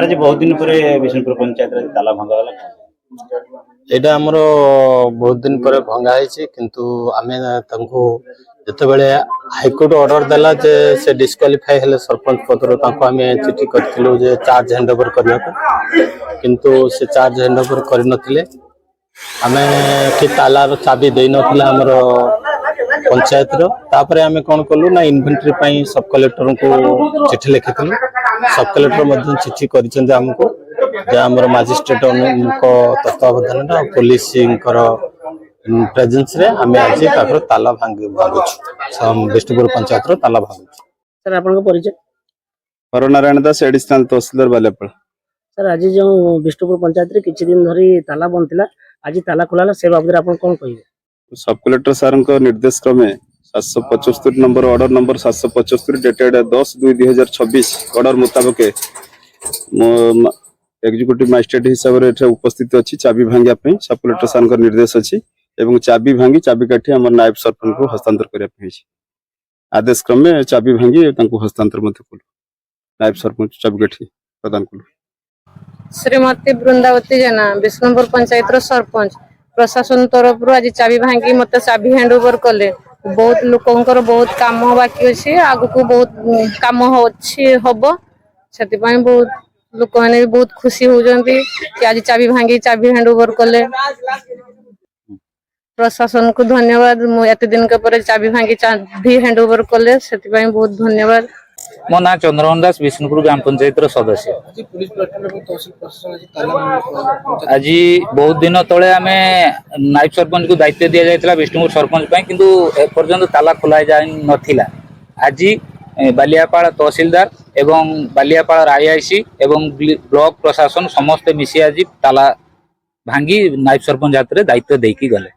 Sir आज बहुत दिन पर विष्णुपुर पंचायत ताला भंगा एटा हमर बहुत दिन पर भंगा है किंतु आमे तंको जतबेले हाईकोर्ट ऑर्डर देला जे से डिस्क्वालिफाई हेले सरपंच पद तांको आमे चिठी करथिलु जे चार्ज हैंडओवर करबा किंतु से चार्ज हैंडओवर कर नथिले आमे कि तालार चाबी दे नथिला हमर पंचायत रो तापरे आमे कोन कलु ना इन्वेंटरी पई सब कलेक्टर को चिठी लिखिथिलु सब कलेक्टर मध्य चिठी करिसें जे हमको जे हमर मजिस्ट्रेट को तत्वावधान पुलिस प्रेजेंस रे हमें आज ताकर ताला भांगुछ विष्णुपुर पंचायत रो ताला भांगुछ। सर आपन को परिचय? नारायण दास एडिशनल तहसीलदार बालेपल। सर आज जो विष्णुपुर पंचायत रे किछि दिन धरी ताला बनथिला आज ताला खुलाला से बाबद आपन कोन कहिबे? सब कलेक्टर सर को निर्देश क्रमे 775 number order number 775 dated 10/2/2026 order मुताबिक एग्जीक्यूटिव मजिस्ट्रेट हिसाब से उपस्थित अच्छी चाबी भांगा सब कलेक्टर सर को निर्देश अच्छी एवं चाबी भांगी चाबी काठी आम नायब सरपंच को हस्तांतर करने आदेश क्रम में चाबी भांगी हस्तांतर नायब सरपंच चाबी काठी प्रदान कलु। श्रीमती बृंदावती जेना विष्णुपुर पंचायत सरपंच प्रशासन तरफ आज चाबी भांगी मत चाबी हैंड ओवर कले बहुत लोकंकर बहुत काम बाकी अच्छे आग को बहुत काम हम से बहुत लोक मैंने भी बहुत खुशी होती कि आज चाबी भांगी चाबी हैंड ओवर कले प्रशासन को धन्यवाद एत दिन के पर चाबी भांगी चाबी हैंड ओवर कले से बहुत धन्यवाद। मो ना चंद्रमोहन दास विष्णुपुर ग्राम पंचायत सदस्य। आज बहुत दिन तले आम नायब सरपंच को दायित्व दि जाता विष्णुपुर सरपंच किंतु एपर्यंत ताला खोल जा नाला आज बालियापाड़ तहसीलदार एवं बालियापाड़ आईआईसी एवं ब्लॉक प्रशासन समस्ते मिसी आज ताला भांगी नायब सरपंच हाथ में दायित्व देकी गले।